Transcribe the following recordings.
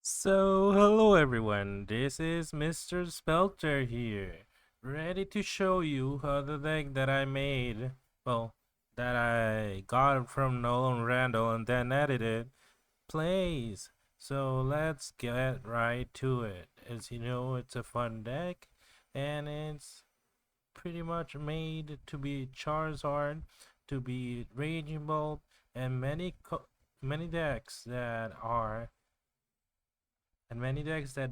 Hello everyone, this is Mr. Spelter here, ready to show you how the deck that I made, well, that I got from Nolan Randall and then edited, plays. So let's get right to it. As you know, it's a fun deck, and it's pretty much made to be Charizard, to be Raging Bolt, and many decks that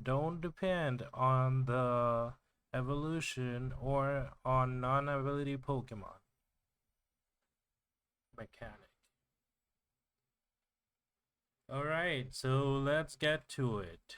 don't depend on the evolution or on non-ability Pokemon mechanic. Alright, so let's get to it.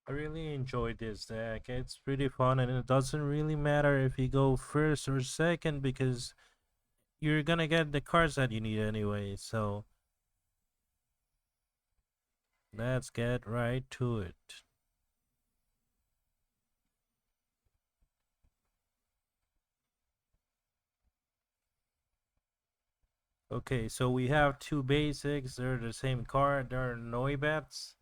I really enjoyed this deck. It's pretty fun, and it doesn't really matter if you go first or second because you're gonna get the cards that you need anyway. So let's get right to it. Okay, so we have two basics. They're the same card. They're Noibats.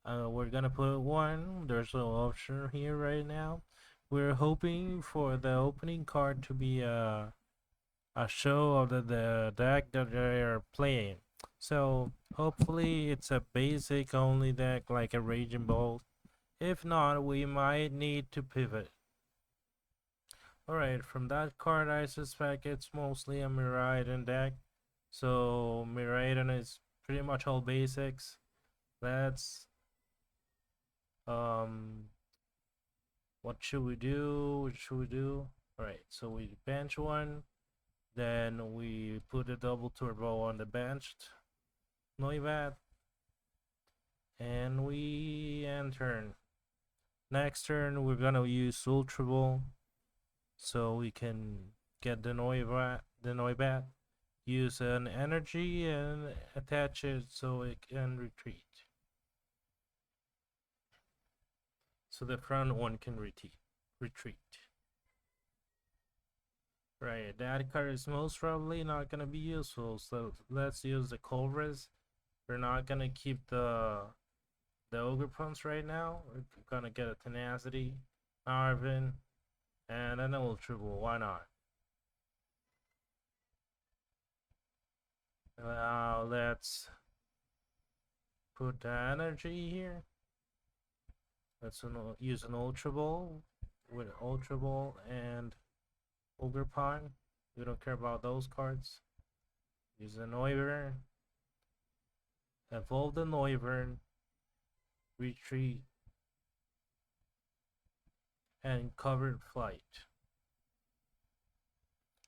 We're gonna put one. There's no option here right now. We're hoping for the opening card to be a show of the deck that they are playing. So hopefully it's a basic only deck like a Raging Bolt. If not, we might need to pivot. Alright, from that card I suspect it's mostly a Miraidon deck. So Miraidon is pretty much all basics. Let's um what should we do? What should we do? Alright, so we bench one, then we put a double turbo on the benched Noibat, and we end turn. Next turn we're gonna use Ultra Ball so we can get the Noibat, use an energy and attach it so it can retreat. So the front one can retreat. Right, that card is most probably not gonna be useful, so let's use the Colress. We're not gonna keep the Ogerpons right now. We're gonna get a Tenacity, Arven, and an Ultra Ball. Why not? Now let's put the energy here. Let's use an Ultra Ball with Ultra Ball and Ogerpon. We don't care about those cards. Use a Noivern. Evolve the Noivern. Retreat. And covered flight.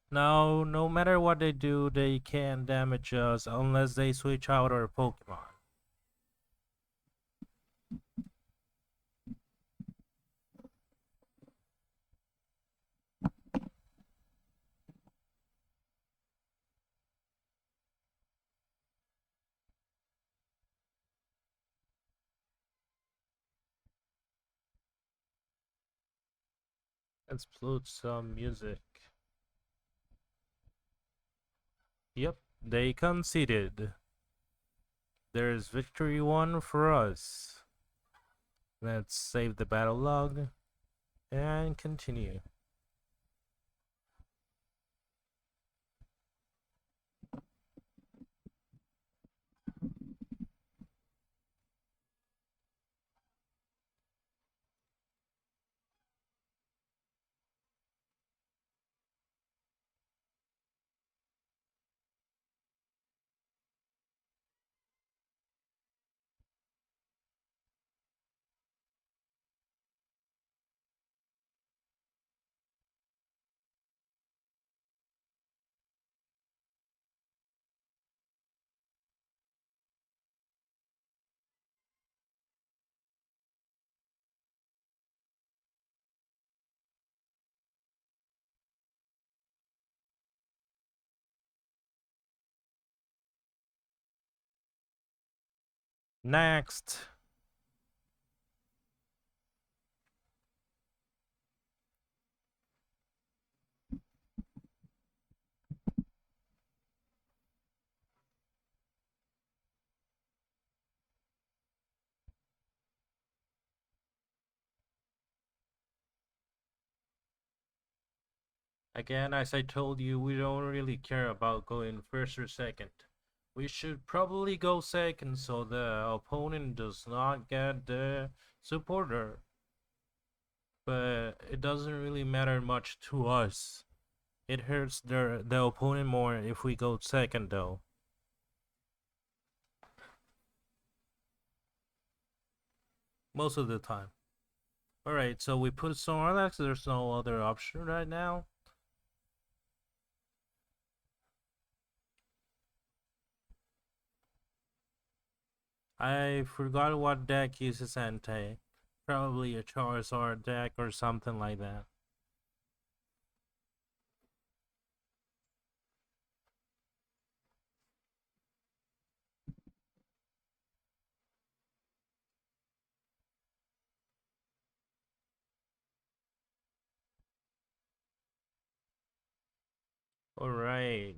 Now, no matter what they do, they can't damage us unless they switch out our Pokemon. Let's put some music. Yep, they conceded. There's victory won for us. Let's save the battle log and continue. Next. Again, as I told you, we don't really care about going first or second. We should probably go second so the opponent does not get the supporter. But it doesn't really matter much to us. It hurts the opponent more if we go second though. Most of the time. Alright, so we put Snorlax, there's no other option right now. I forgot what deck uses Entei. Probably a Charizard deck or something like that. Alright,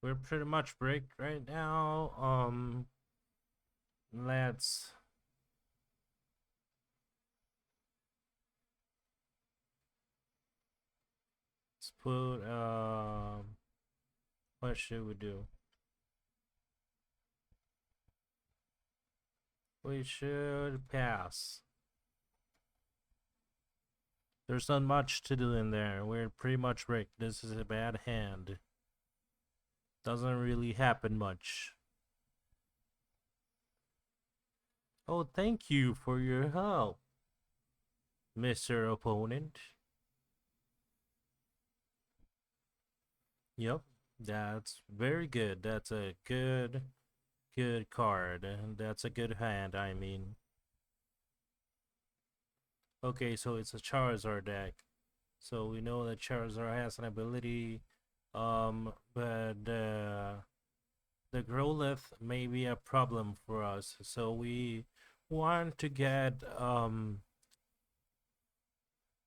we're pretty much bricked right now. Let's put, what should we do? We should pass. There's not much to do in there. We're pretty much bricked. This is a bad hand. Doesn't really happen much. Oh, thank you for your help, Mr. Opponent. Yep, that's very good. That's a good card. That's a good hand, I mean. Okay, so it's a Charizard deck. So we know that Charizard has an ability, but the Growlithe may be a problem for us. So we want to get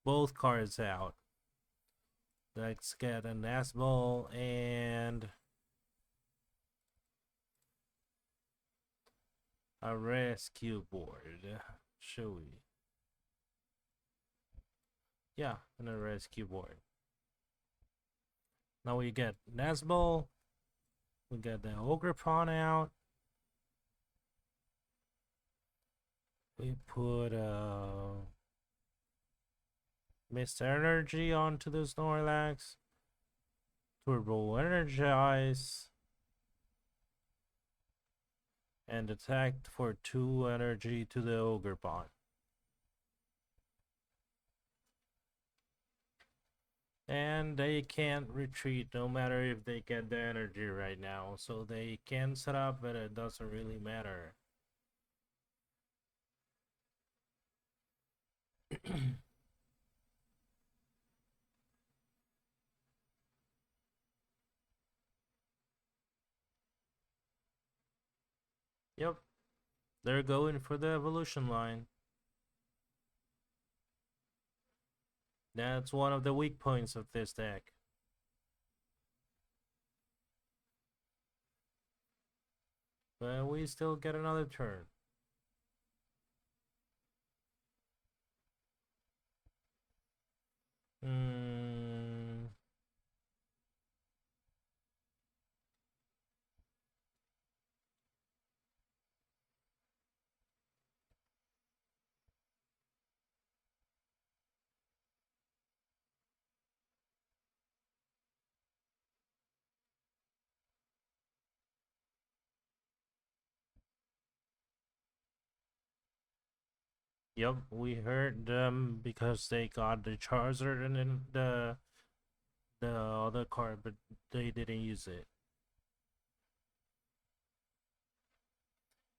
both cards out. Let's get a Nest Ball and a Rescue Board. Should we? Yeah, and a Rescue Board. Now we get Nest Ball. We get the Ogerpon out. We put Mist Energy onto the Snorlax. Turbo Energize. And attack for 2 energy to the Ogerpon. And they can't retreat no matter if they get the energy right now. So they can set up, but it doesn't really matter. Yep. They're going for the evolution line. That's one of the weak points of this deck. But we still get another turn. Yep, we heard them because they got the Charizard and then the other card, but they didn't use it.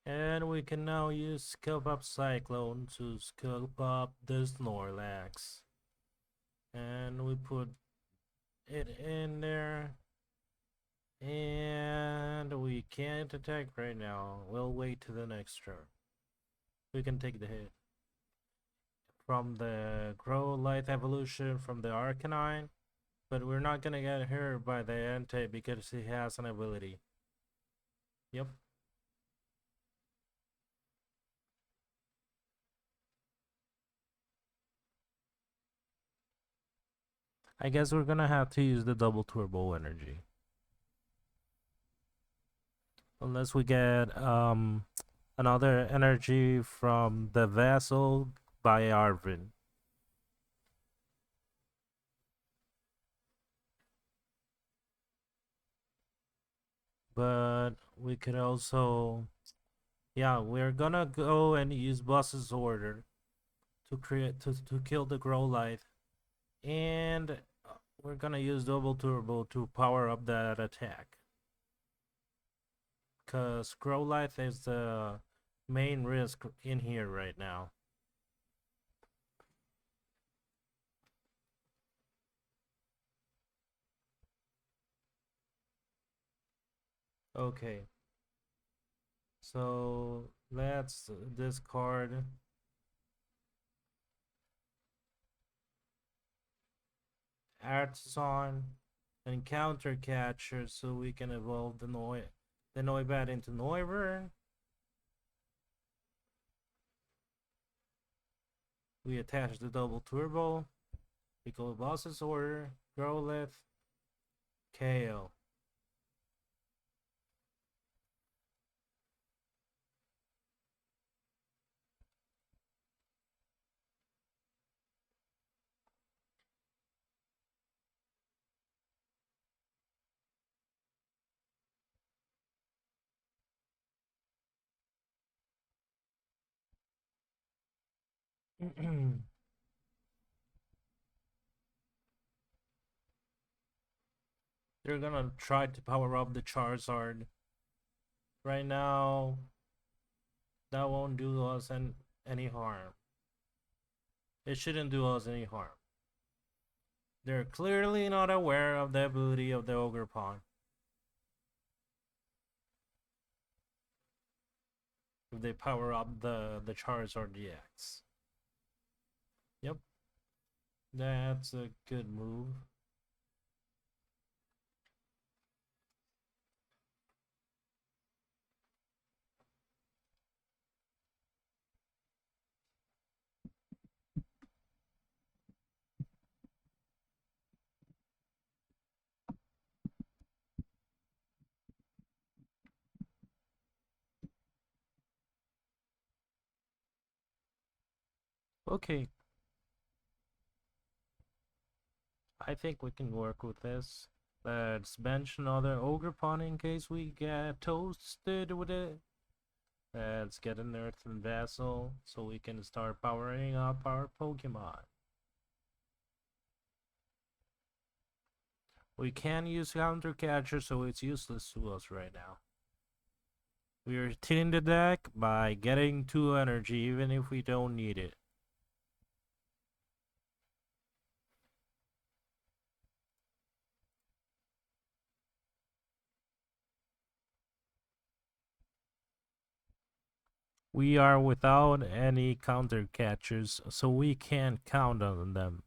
And we can now use Scoop Up Cyclone to scoop up the Snorlax. And we put it in there. And we can't can't attack right now. We'll wait to the next turn. We can take the hit. From the Growlithe evolution from the Arcanine, but we're not gonna get hurt by the Entei because he has an ability. Yep. I guess we're gonna have to use the double turbo energy. Unless we get another energy from the Vessel by Arven. But we could also, yeah, we're gonna go and use Boss's Order to kill the Growlithe, and we're gonna use double turbo to power up that attack. Cause Growlithe is the main risk in here right now. Okay. So let's discard Artazon and counter catcher so we can evolve the Noibat into Noivern. We attach the double turbo. We go Boss's Order, Growlithe, KO. They're gonna try to power up the Charizard. Right now, that won't do us any harm. It shouldn't do us any harm. They're clearly not aware of the ability of the Ogerpon. If they power up the Charizard DX. Yep. That's a good move. Okay. I think we can work with this. Let's bench another Ogerpon in case we get toasted with it. Let's get an Earthen Vessel so we can start powering up our Pokemon. We can use counter catcher, so it's useless to us right now. We are tilling the deck by getting 2 energy even if we don't need it. We are without any counter catchers, so we can't count on them.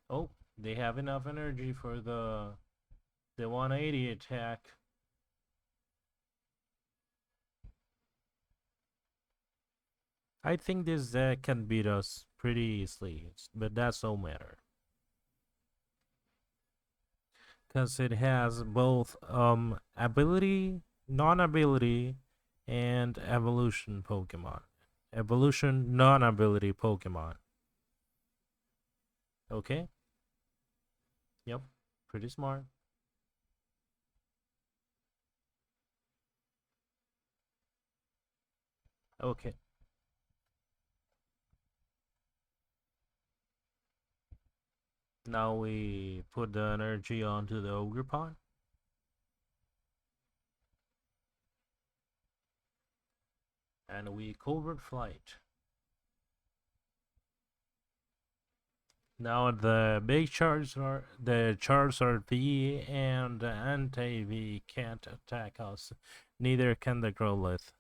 Oh, they have enough energy for the 180 attack. I think this deck can beat us pretty easily, but that's no matter. Because it has both ability, non-ability, and evolution Pokemon. Evolution, non-ability Pokemon. Okay? Yep, pretty smart. Okay. Now we put the energy onto the Ogerpon. And we covert flight. Now the big charge are the Charizard V and the Anti-V can't attack us. Neither can the Growlithe.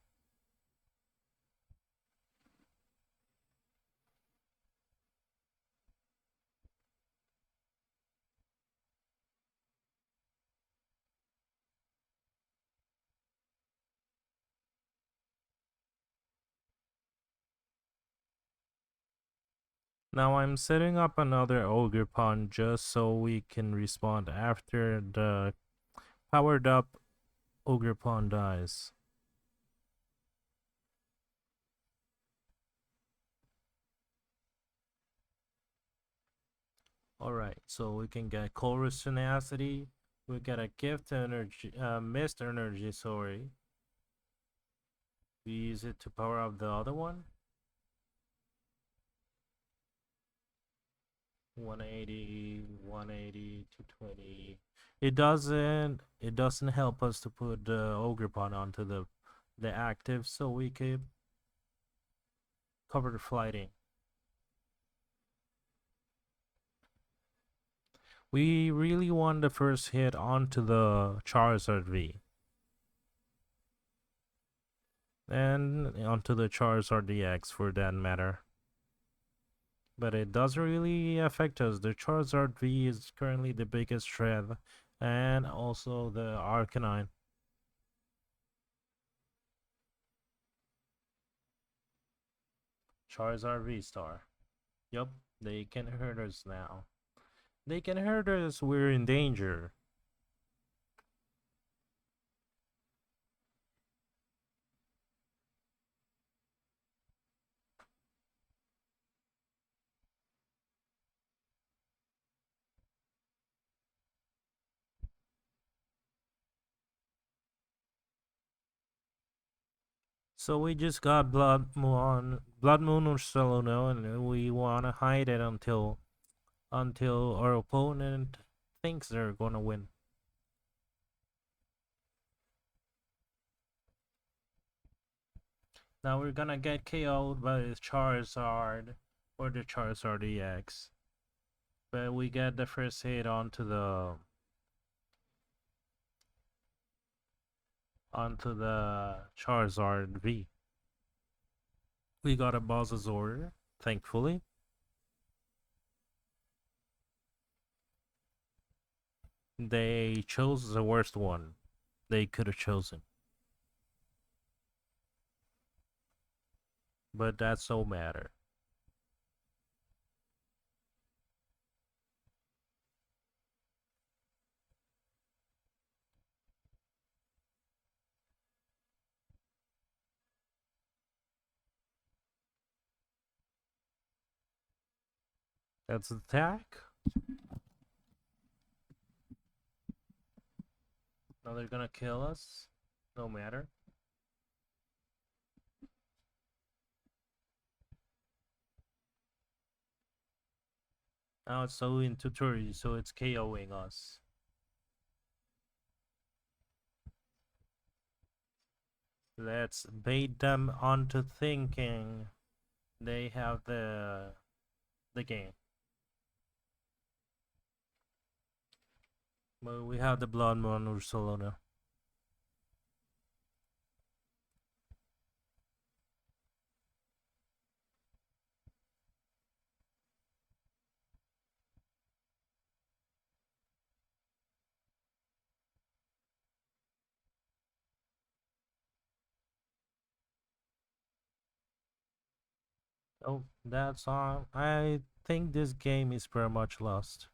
Now I'm setting up another Ogerpon just so we can respawn after the powered up Ogerpon dies. Alright, so we can get Colress Tenacity, we get a gift energy, Mist Energy, sorry. We use it to power up the other one. 180, 180, 220. It doesn't help us to put the Ogerpon onto the active, so we could cover the fighting. We really want the first hit onto the Charizard V. And onto the Charizard DX for that matter. But it doesn't really affect us. The Charizard V is currently the biggest threat. And also the Arcanine. Charizard V-Star. Yup, they can hurt us now. They can hurt us, we're in danger. So we just got Bloodmoon Ursaluna, and we wanna hide it until our opponent thinks they're gonna win. Now we're gonna get KO'd by the Charizard or the Charizard EX. But we get the first hit onto the Charizard V. We got a Bozzasaur, thankfully. They chose the worst one they could have chosen. But that's no matter. That's attack. Now they're gonna kill us. No matter. Now it's so into Turi, so it's KOing us. Let's bait them onto thinking they have the game. But we have the Bloodmoon Ursaluna. Oh, that's all. I think this game is pretty much lost.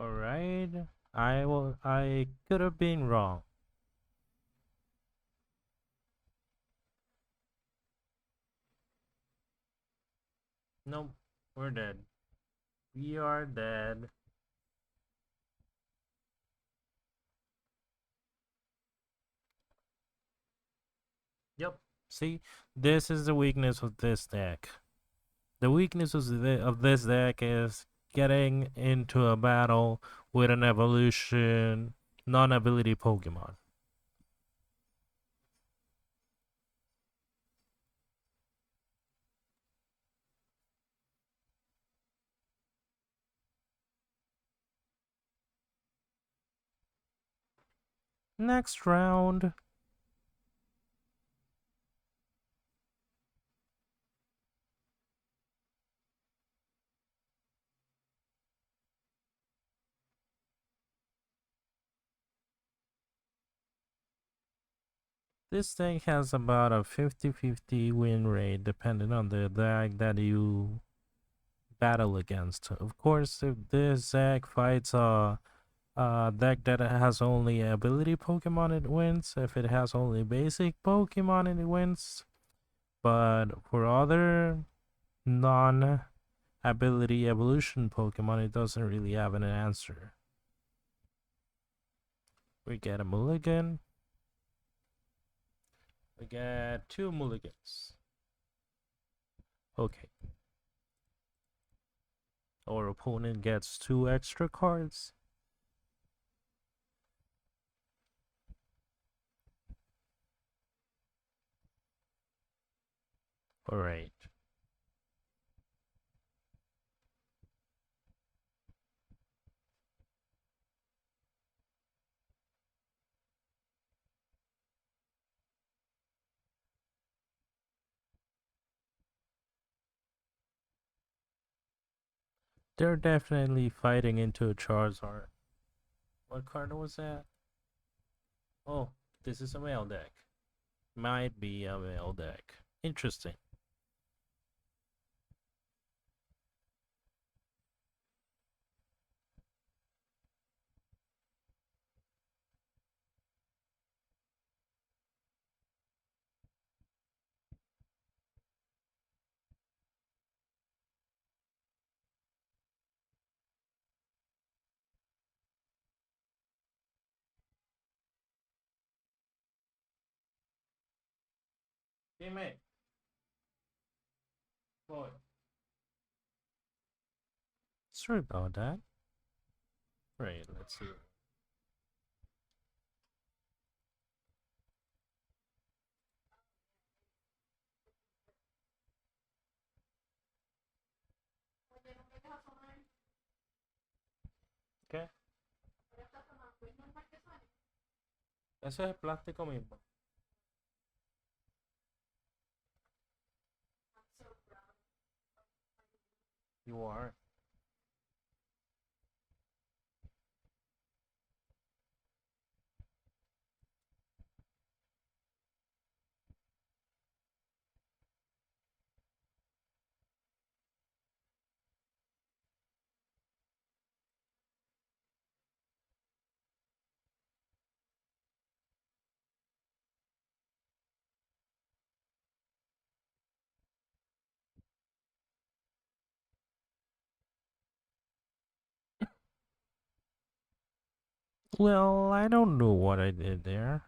Alright. I could have been wrong. Nope, we're dead. We are dead. Yep. See, this is the weakness of this deck. The weakness of this deck is getting into a battle with an evolution non-ability Pokemon. Next round. This deck has about a 50-50 win rate depending on the deck that you battle against. Of course, if this deck fights a deck that has only ability Pokemon, it wins. If it has only basic Pokemon, it wins. But for other non-ability evolution Pokemon, it doesn't really have an answer. We get a mulligan. We get 2 mulligans. Okay. Our opponent gets 2 extra cards. Alright. They're definitely fighting into a Charizard. What card was that? Oh, this is a male deck. Might be a male deck. Interesting. Hey mate. Boy. Sorry about that. Right, let's see. ¿Qué? Eso es plástico mismo. You are. Well, I don't know what I did there.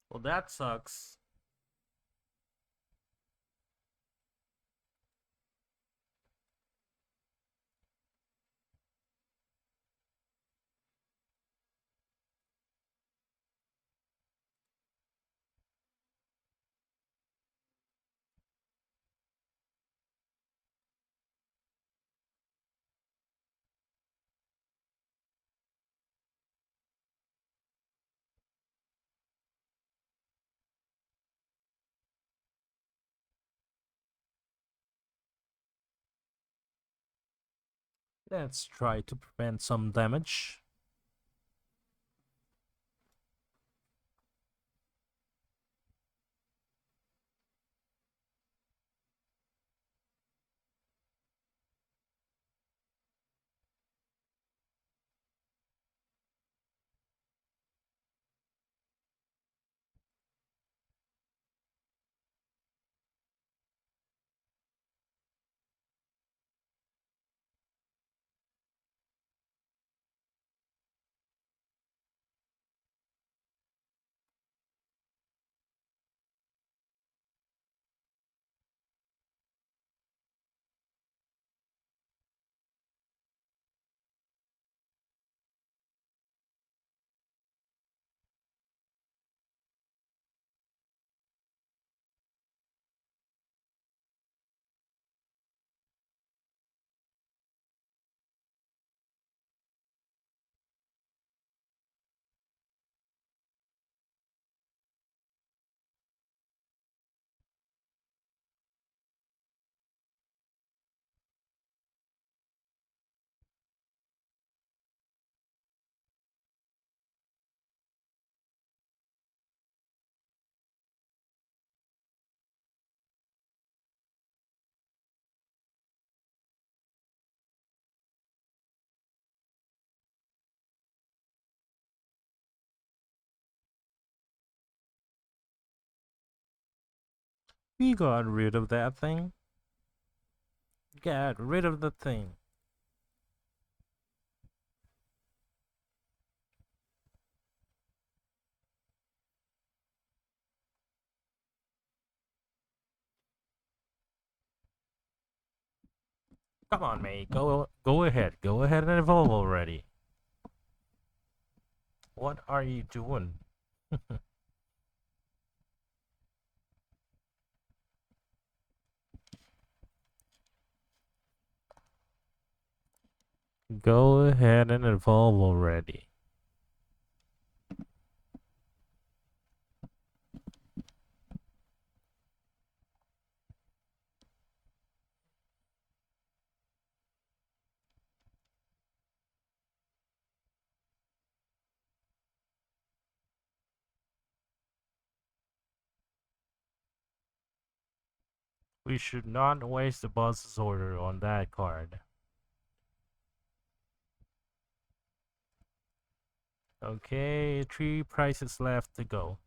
Well, that sucks. Let's try to prevent some damage. We got rid of that thing. Get rid of the thing. Come on, mate. Go ahead. Go ahead and evolve already. What are you doing? Go ahead and evolve already. We should not waste the boss's order on that card. Okay, 3 prizes left to go.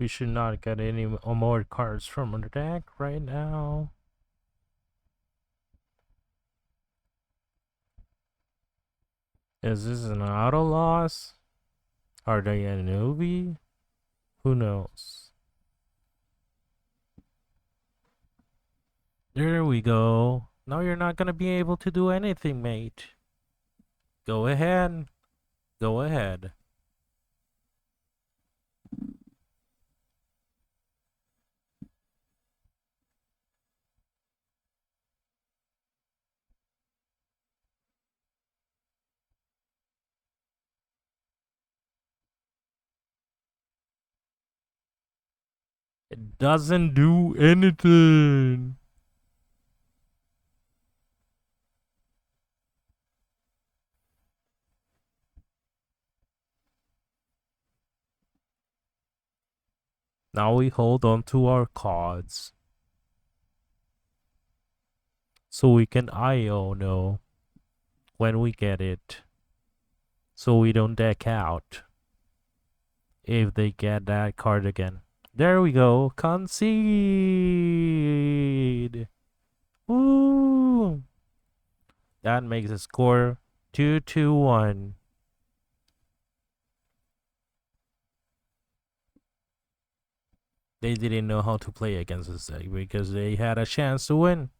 We should not get any more cards from the deck right now. Is this an auto loss? Are they a newbie? Who knows? There we go. Now you're not gonna be able to do anything, mate. Go ahead. Go ahead. It doesn't do anything. Now we hold on to our cards. So we can Iono when we get it. So we don't deck out. If they get that card again. There we go. Concede. Woo. That makes the score 2-1. They didn't know how to play against us because they had a chance to win.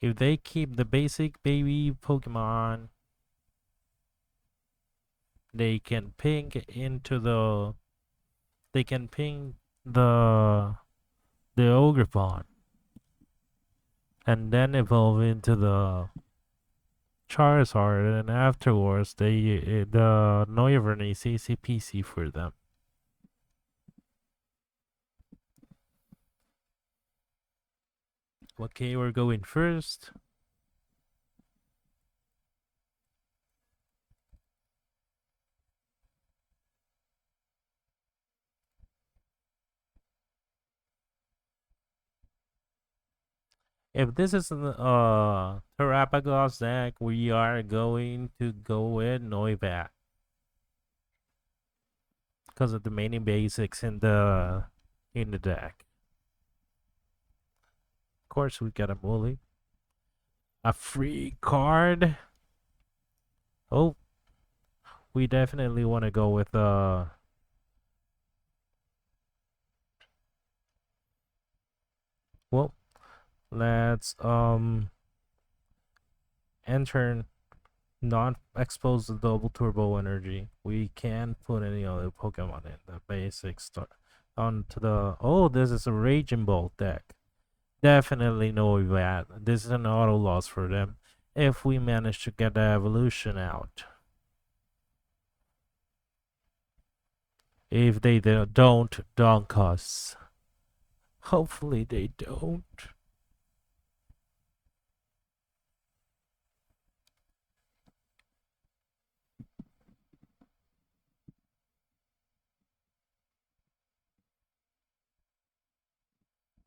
If they keep the basic baby Pokemon, they can ping into the. They can ping the Ogerpon, and then evolve into the Charizard, and afterwards the Noivern is CCPC for them. Okay, we're going first. If this is a Terrapagos deck, we are going to go with Noibat because of the many basics in the deck. Of course, we got a bully, a free card. Oh, we definitely want to go with well, let's enter not expose the double turbo energy. We can't put any other Pokemon in the basic start onto the. Oh, this is a Raging Bolt deck. Definitely know that this is an auto loss for them if we manage to get the evolution out. If they don't dunk us. Hopefully they don't.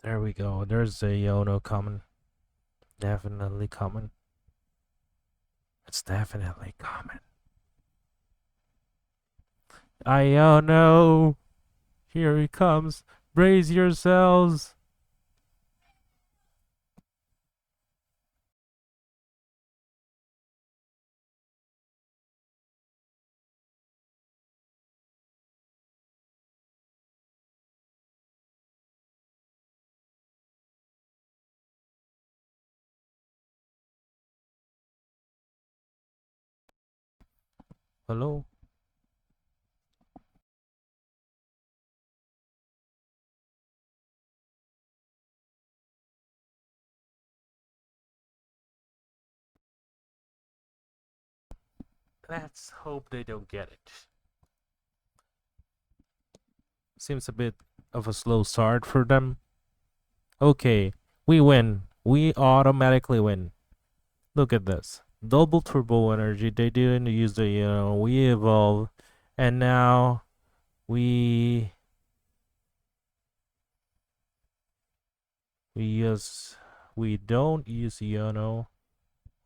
There we go. There's a Iono coming. Definitely coming. It's definitely coming. Iono! Here he comes. Brace yourselves. Hello? Let's hope they don't get it. Seems a bit of a slow start for them. Okay, we win. We automatically win. Look at this. Double turbo energy. They didn't use the, we evolve. And now we don't use Iono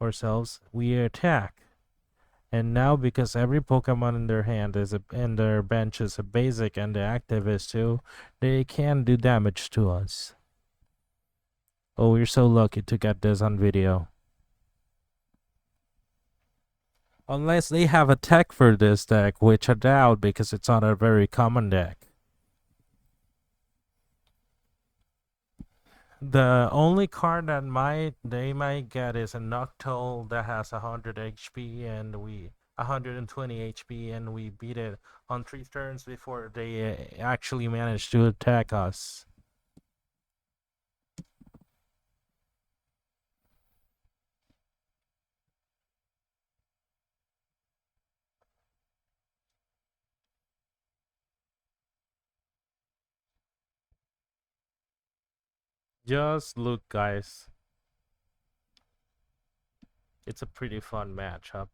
ourselves. We attack. And now because every Pokemon in their hand is in their bench is a basic and the active is too, they can do damage to us. Oh, we're so lucky to get this on video. Unless they have a tech for this deck, which I doubt because it's not a very common deck. The only card that they might get is a Noctowl that has 100 HP and 120 HP, and we beat it on 3 turns before they actually managed to attack us. Just look, guys. It's a pretty fun matchup.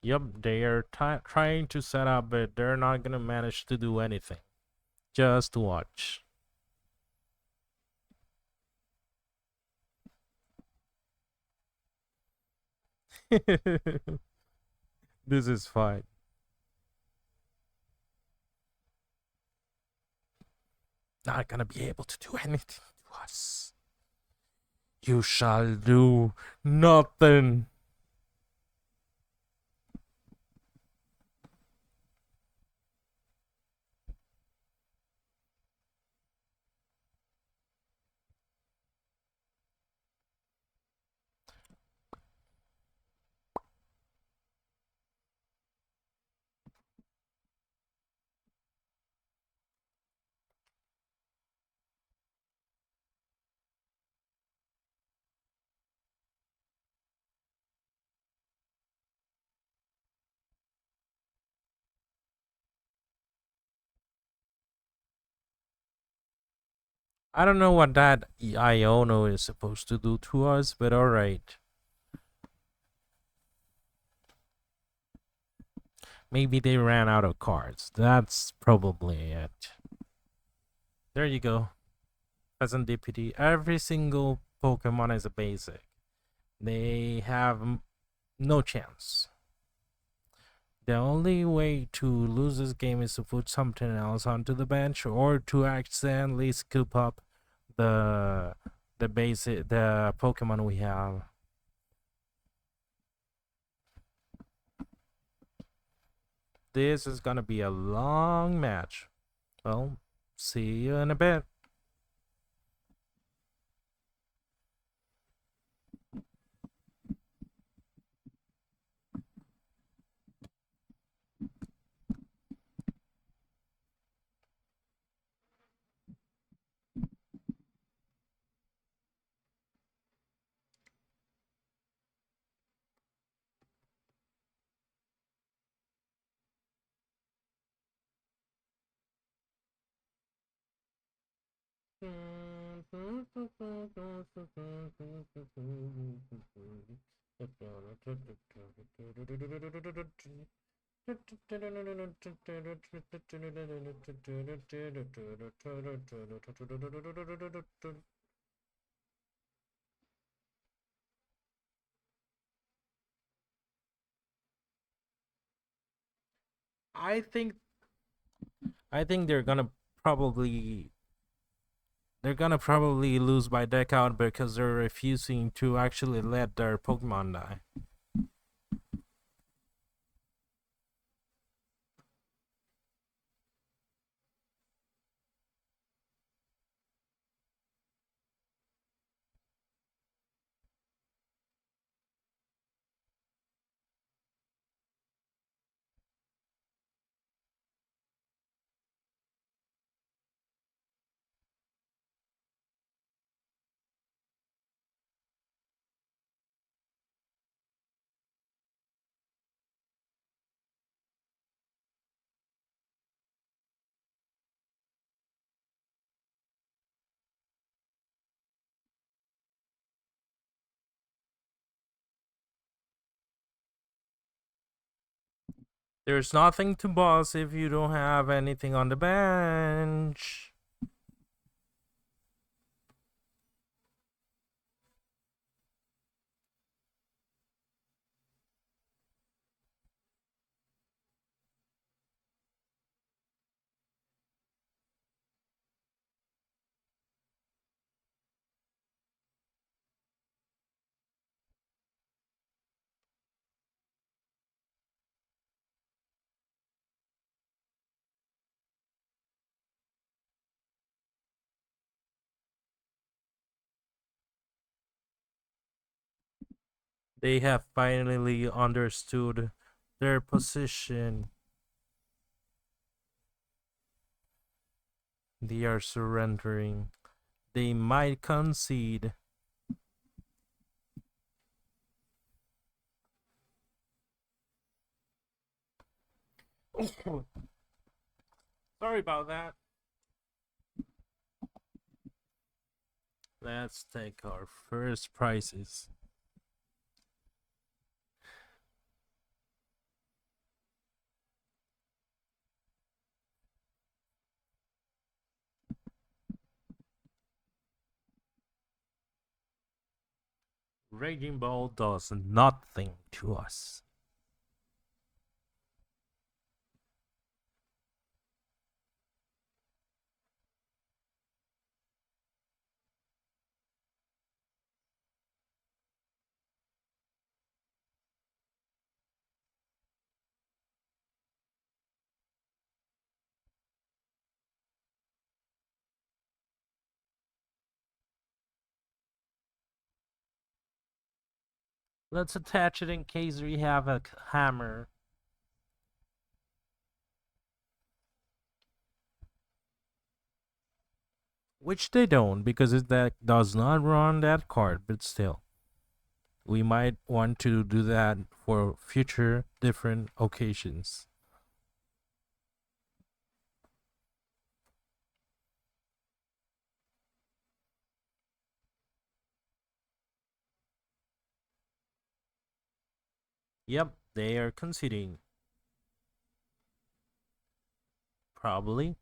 Yup, they are trying to set up, but they're not gonna manage to do anything. Just watch. This is fine. Not gonna be able to do anything to us. You shall do nothing. I don't know what that Iono is supposed to do to us, but alright. Maybe they ran out of cards. That's probably it. There you go. Peasant DPD. Every single Pokemon is a basic. They have no chance. The only way to lose this game is to put something else onto the bench or to accidentally scoop up the Pokemon we have. This is gonna be a long match. Well, see you in a bit. I think probably they're gonna probably lose by deck out because they're refusing to actually let their Pokemon die. There's nothing to boss if you don't have anything on the bench. They have finally understood their position. They are surrendering. They might concede. Sorry about that. Let's take our first prizes. Raging Ball does nothing to us. Let's attach it in case we have a hammer. Which they don't, because it that does not run that card, but still. We might want to do that for future different occasions. Yep, they are conceding. Probably.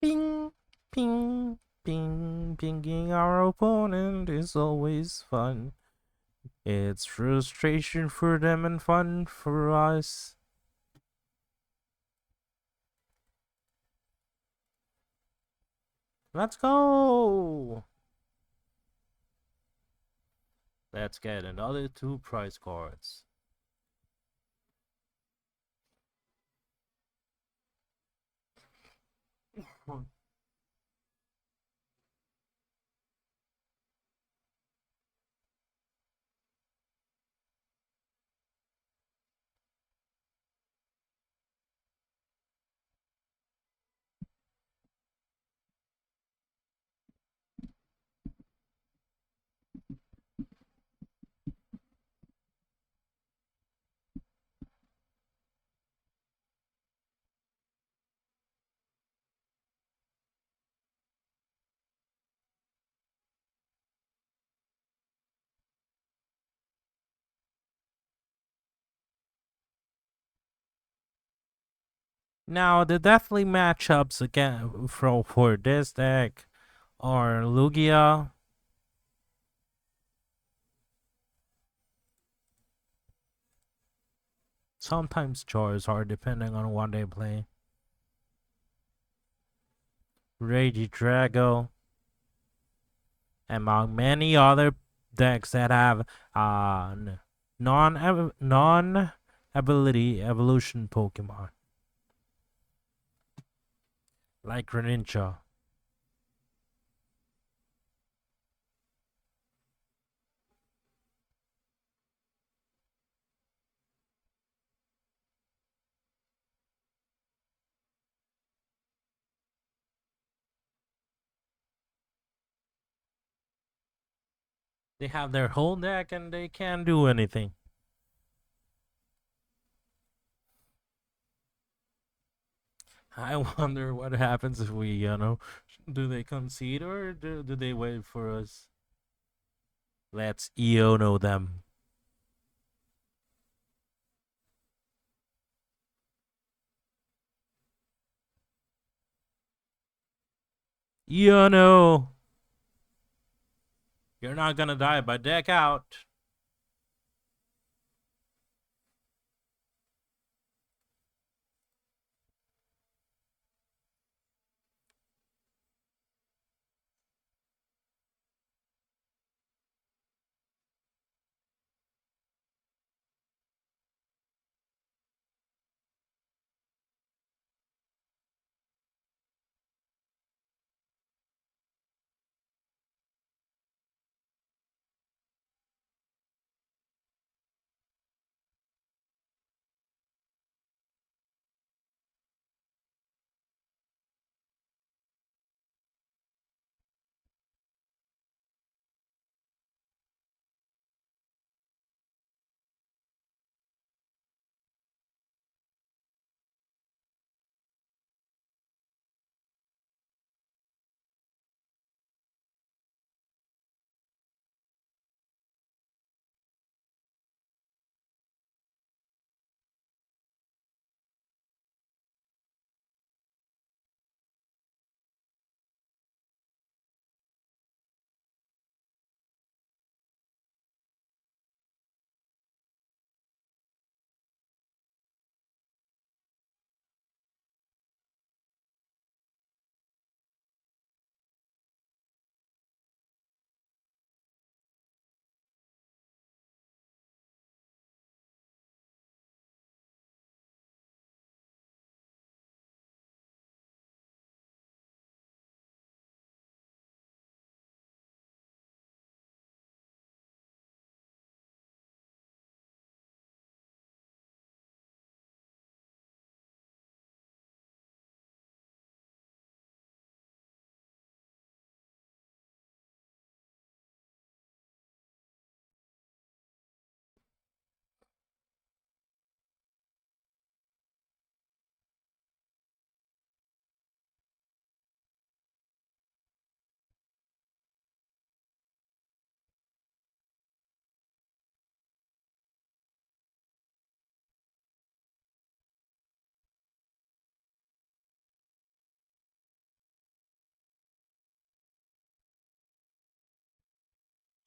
Ping, ping, ping, pinging our opponent is always fun. It's frustration for them and fun for us. Let's go! Let's get another 2 prize cards. Now, the deathly matchups again for this deck are Lugia, sometimes Charizard depending on what they play, Regidrago, among many other decks that have non-ability evolution Pokemon, like Greninja. They have their whole deck and they can't do anything. I wonder what happens if we, do they concede or do they wait for us? Let's Iono them. Iono! You're not gonna die, but deck out.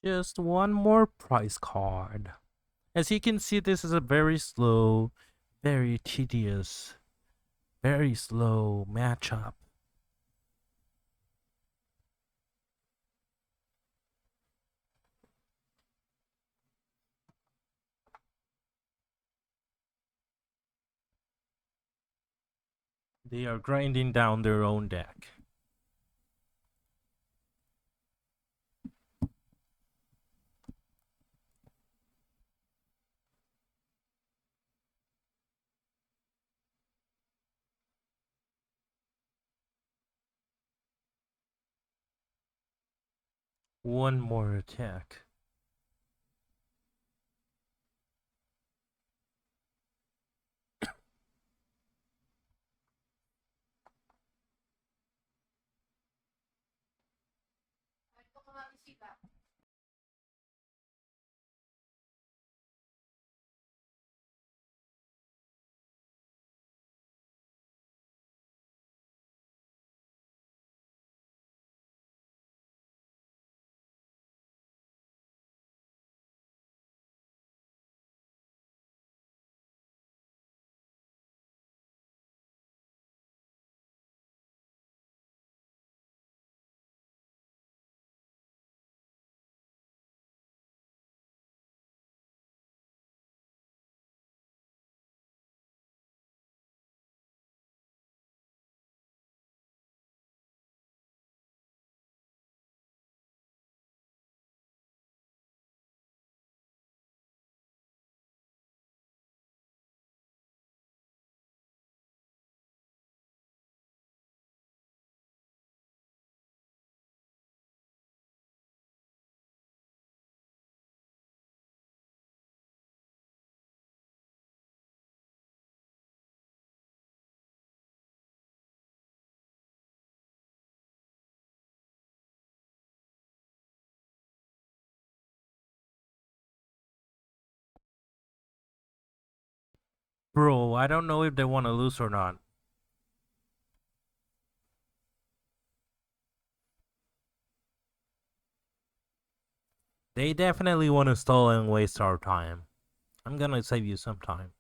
Just one more prize card. As you can see, this is a very slow, very tedious, very slow matchup. They are grinding down their own deck. One more attack. Bro, I don't know if they want to lose or not. They definitely want to stall and waste our time. I'm gonna save you some time.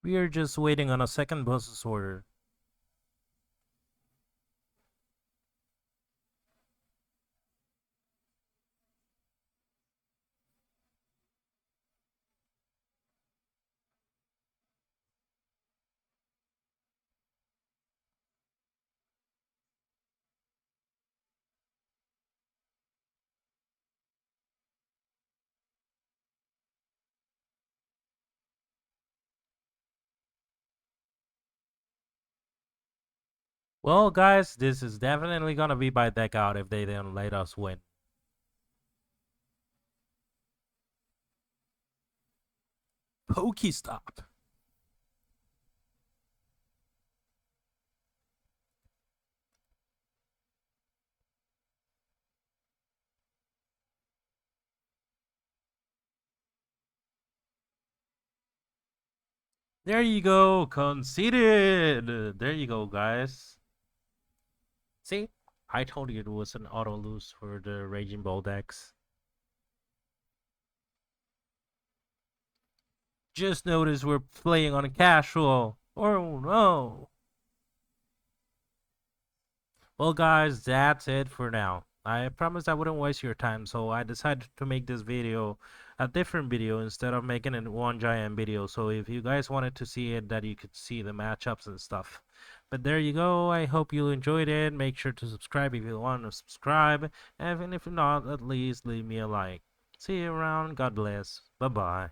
We are just waiting on a second boss's order. Well, guys, this is definitely gonna be by deck out if they don't let us win. Pokestop. There you go, conceded. There you go, guys. See, I told you it was an auto lose for the Raging Bull decks. Just notice we're playing on a casual. Oh no. Well, guys, that's it for now. I promised I wouldn't waste your time, so I decided to make this video a different video instead of making it one giant video. So if you guys wanted to see it, that you could see the matchups and stuff. But there you go. I hope you enjoyed it. Make sure to subscribe if you want to subscribe. And if not, at least leave me a like. See you around. God bless. Bye-bye.